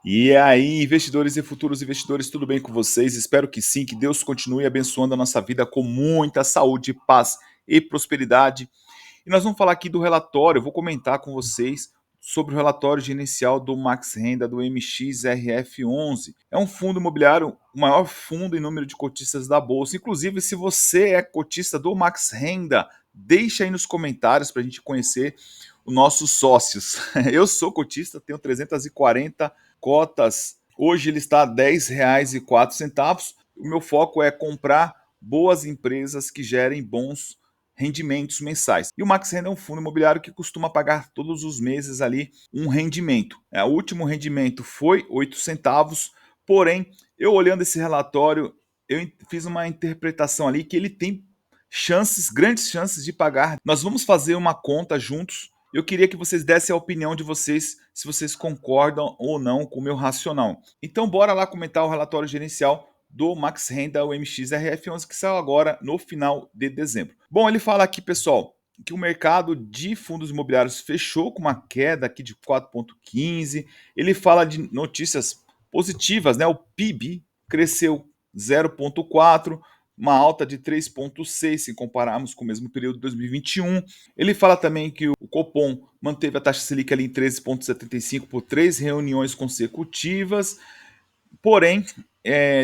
E aí, investidores e futuros investidores, tudo bem com vocês? Espero que sim, que Deus continue abençoando a nossa vida com muita saúde, paz e prosperidade. E nós vamos falar aqui do relatório, eu vou comentar com vocês sobre o relatório gerencial do Max Renda do MXRF11. É um fundo imobiliário, o maior fundo em número de cotistas da Bolsa. Inclusive, se você é cotista do Max Renda, deixa aí nos comentários para a gente conhecer os nossos sócios. Eu sou cotista, tenho 340 cotas. Hoje ele está a R$ 10,04. O meu foco é comprar boas empresas que gerem bons rendimentos mensais. E o Max Renda é um fundo imobiliário que costuma pagar todos os meses ali um rendimento. O último rendimento foi 8 centavos, porém, eu olhando esse relatório, eu fiz uma interpretação ali que ele tem chances, grandes chances de pagar. Nós vamos fazer uma conta juntos. Eu queria que vocês dessem a opinião de vocês, se vocês concordam ou não com o meu racional. Então, bora lá comentar o relatório gerencial do Max Renda, o MXRF11, que saiu agora no final de dezembro. Bom, ele fala aqui, pessoal, que o mercado de fundos imobiliários fechou com uma queda aqui de 4,15. Ele fala de notícias positivas, né? O PIB cresceu 0,4, uma alta de 3,6 se compararmos com o mesmo período de 2021. Ele fala também que o Copom manteve a taxa Selic ali em 13,75 por 3 reuniões consecutivas, porém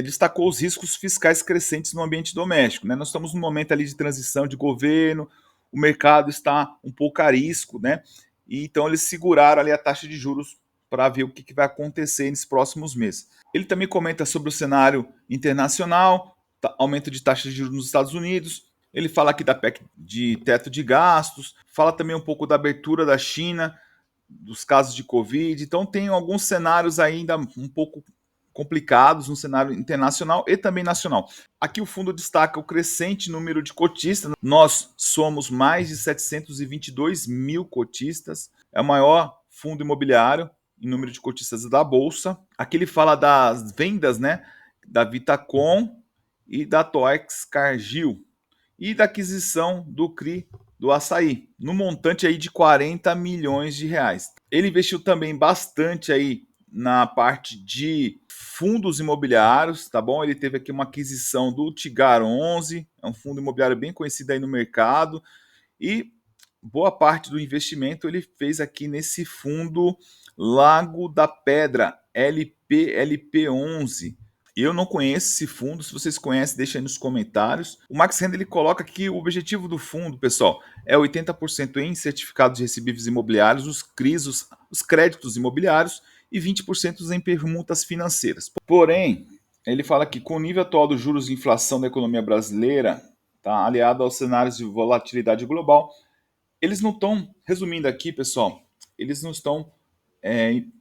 destacou os riscos fiscais crescentes no ambiente doméstico. Né? Nós estamos num momento ali de transição de governo, o mercado está um pouco a risco, né? E então eles seguraram ali a taxa de juros para ver o que vai acontecer nos próximos meses. Ele também comenta sobre o cenário internacional, aumento de taxa de juros nos Estados Unidos. Ele fala aqui da PEC de teto de gastos, fala também um pouco da abertura da China, dos casos de Covid. Então tem alguns cenários ainda um pouco complicados no cenário internacional e também nacional. Aqui o fundo destaca o crescente número de cotistas. Nós somos mais de 722 mil cotistas. É o maior fundo imobiliário em número de cotistas da Bolsa. Aqui ele fala das vendas, né, da Vitacom e da Toex Cargill e da aquisição do CRI do Açaí, no montante aí de 40 milhões de reais. Ele investiu também bastante aí na parte de fundos imobiliários, tá bom? Ele teve aqui uma aquisição do Tigar 11, é um fundo imobiliário bem conhecido aí no mercado, e boa parte do investimento ele fez aqui nesse fundo Lago da Pedra, LPLP11. Eu não conheço esse fundo, se vocês conhecem, deixa aí nos comentários. O Max Renda ele coloca que o objetivo do fundo, pessoal, é 80% em certificados de recebíveis imobiliários, os CRIs, os créditos imobiliários, e 20% em permutas financeiras. Porém, ele fala que com o nível atual dos juros e inflação da economia brasileira, tá, aliado aos cenários de volatilidade global, eles não estão, resumindo aqui, pessoal, eles não estão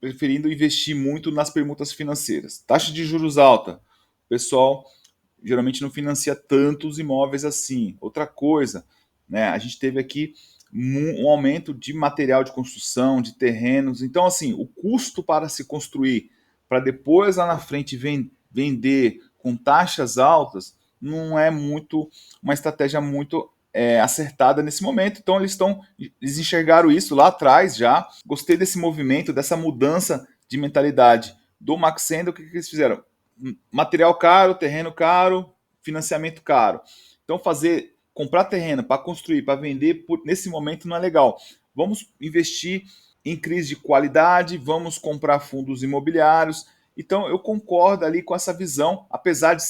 preferindo investir muito nas permutas financeiras. Taxa de juros alta, o pessoal geralmente não financia tantos imóveis assim. Outra coisa, né, a gente teve aqui um aumento de material de construção, de terrenos. Então, assim, o custo para se construir, para depois lá na frente vender com taxas altas, não é muito uma estratégia muito acertada nesse momento. Então eles enxergaram isso lá atrás já. Gostei desse movimento, dessa mudança de mentalidade do Max Renda. O que eles fizeram? Material caro, terreno caro, financiamento caro. Então comprar terreno para construir, para vender, nesse momento não é legal. Vamos investir em crise de qualidade, vamos comprar fundos imobiliários. Então eu concordo ali com essa visão, apesar de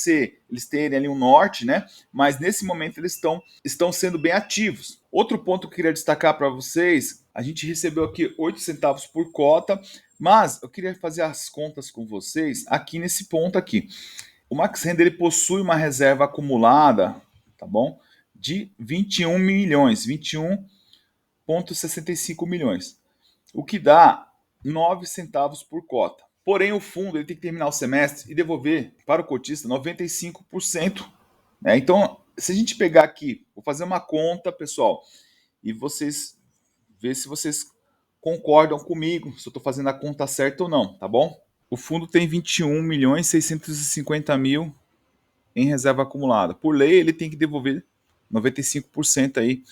eles terem ali um norte, né? Mas nesse momento eles estão sendo bem ativos. Outro ponto que eu queria destacar para vocês, a gente recebeu aqui 8 centavos por cota, mas eu queria fazer as contas com vocês aqui nesse ponto aqui. O Max Renda ele possui uma reserva acumulada, tá bom? De 21 milhões, 21,65 milhões, o que dá 9 centavos por cota. Porém, o fundo ele tem que terminar o semestre e devolver para o cotista 95%. Né? Então, se a gente pegar aqui, vou fazer uma conta, pessoal, e vocês ver se vocês concordam comigo, se eu estou fazendo a conta certa ou não, tá bom? O fundo tem 21 milhões 650 mil em reserva acumulada. Por lei, ele tem que devolver 95% aí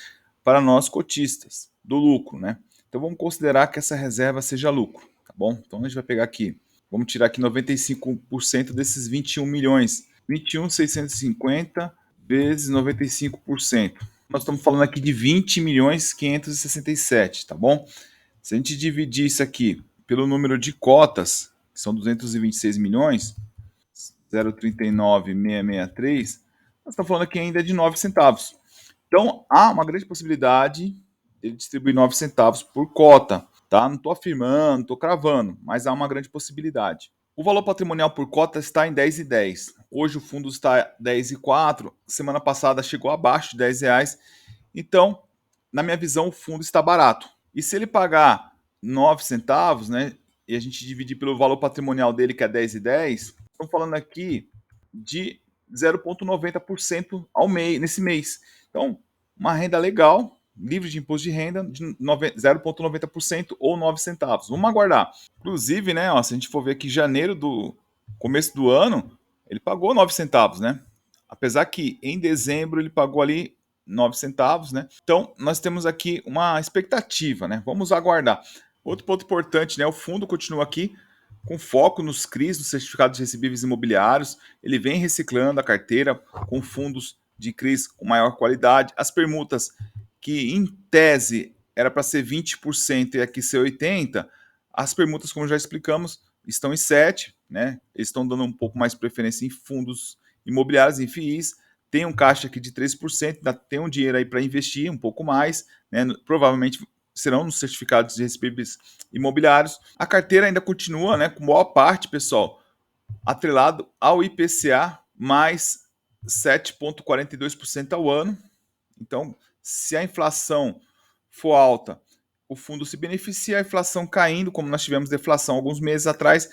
para nós cotistas do lucro, né? Então vamos considerar que essa reserva seja lucro, tá bom? Então a gente vai pegar aqui Vamos tirar aqui 95% desses 21 milhões. 21.650 vezes 95%. Nós estamos falando aqui de 20 milhões 567, tá bom? Se a gente dividir isso aqui pelo número de cotas, que são 226 milhões, 0,39663, nós estamos falando aqui ainda de 9 centavos. Então, há uma grande possibilidade de ele distribuir 9 centavos por cota, tá? Não estou afirmando, não estou cravando, mas há uma grande possibilidade. O valor patrimonial por cota está em 10,10. Hoje o fundo está 10,4. Semana passada chegou abaixo de R$ 10. Então, na minha visão, o fundo está barato. E se ele pagar 9 centavos, né, e a gente dividir pelo valor patrimonial dele, que é 10,10, estamos falando aqui de 0,90% ao mês, nesse mês. Então, uma renda legal, livre de imposto de renda, de 0,90% ou 9 centavos. Vamos aguardar. Inclusive, né, ó, se a gente for ver aqui janeiro do começo do ano, ele pagou 9 centavos, né? Apesar que em dezembro ele pagou ali 9 centavos, né? Então, nós temos aqui uma expectativa, né? Vamos aguardar. Outro ponto importante, né? O fundo continua aqui com foco nos CRIs, nos certificados de recebíveis imobiliários. Ele vem reciclando a carteira com fundos de CRIs com maior qualidade. As permutas, que em tese era para ser 20% e aqui ser 80%, as permutas, como já explicamos, estão em 7%, né? Eles estão dando um pouco mais de preferência em fundos imobiliários, em FIIs. Tem um caixa aqui de 3%, ainda tem um dinheiro aí para investir, um pouco mais, né? Provavelmente serão nos certificados de recebíveis imobiliários. A carteira ainda continua, né, com maior parte, pessoal, atrelado ao IPCA mais 7,42% ao ano. Então, se a inflação for alta, o fundo se beneficia, a inflação caindo, como nós tivemos deflação alguns meses atrás,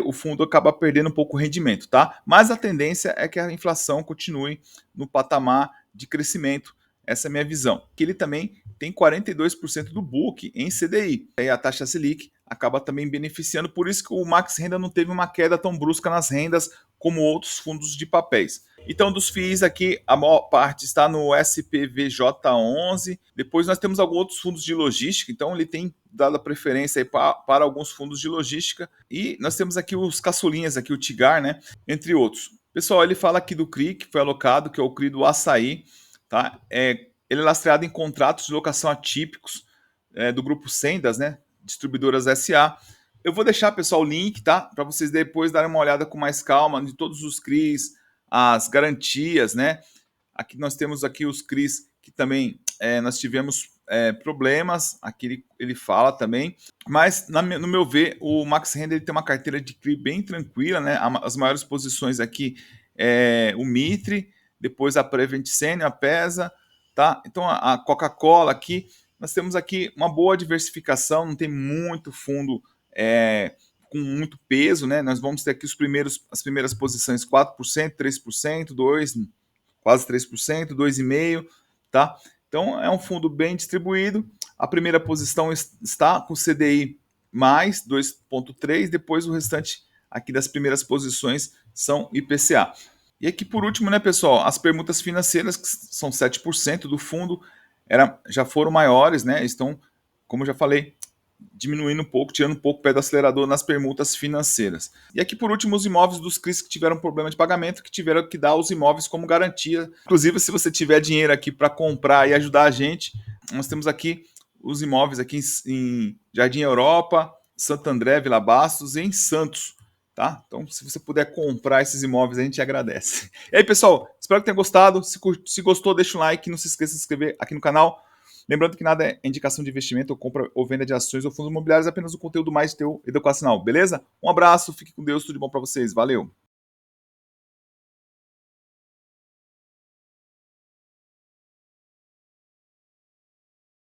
o fundo acaba perdendo um pouco o rendimento, tá? Mas a tendência é que a inflação continue no patamar de crescimento. Essa é a minha visão. Que ele também tem 42% do book em CDI. Aí a taxa Selic acaba também beneficiando, por isso que o Max Renda não teve uma queda tão brusca nas rendas como outros fundos de papéis. Então, dos FIIs aqui, a maior parte está no SPVJ11. Depois nós temos alguns outros fundos de logística, então ele tem dado a preferência aí para alguns fundos de logística. E nós temos aqui os caçulinhas, aqui o Tigar, né? Entre outros. Pessoal, ele fala aqui do CRI, que foi alocado, que é o CRI do Açaí, tá? Ele é lastreado em contratos de locação atípicos do grupo Sendas, né? Distribuidoras SA. Eu vou deixar, pessoal, o link, tá? Para vocês depois darem uma olhada com mais calma de todos os CRIs, as garantias, né? Aqui nós temos aqui os CRIs que também nós tivemos problemas, aqui ele fala também, mas no meu ver, o Max Renda ele tem uma carteira de CRI bem tranquila, né? As maiores posições aqui o Mitre, depois a Prevent Senior, a PESA, tá? Então a Coca-Cola aqui, nós temos aqui uma boa diversificação, não tem muito fundo com muito peso, né? Nós vamos ter aqui as primeiras posições 4%, 3%, 2%, quase 3%, 2,5%, tá? Então é um fundo bem distribuído. A primeira posição está com CDI mais 2,3%, depois o restante aqui das primeiras posições são IPCA. E aqui por último, né, pessoal, as permutas financeiras, que são 7% do fundo, já foram maiores, né? Estão, como eu já falei, diminuindo um pouco, tirando um pouco o pé do acelerador nas permutas financeiras. E aqui, por último, os imóveis dos CRIs que tiveram problema de pagamento, que tiveram que dar os imóveis como garantia. Inclusive, se você tiver dinheiro aqui para comprar e ajudar a gente, nós temos aqui os imóveis aqui em Jardim Europa, Santo André, Vila Bastos e em Santos. Tá? Então, se você puder comprar esses imóveis, a gente agradece. E aí, pessoal, espero que tenha gostado. Se gostou, deixa um like. Não se esqueça de se inscrever aqui no canal. Lembrando que nada é indicação de investimento ou compra ou venda de ações ou fundos imobiliários, apenas o conteúdo mais de teu educacional, beleza? Um abraço, fique com Deus, tudo de bom para vocês. Valeu!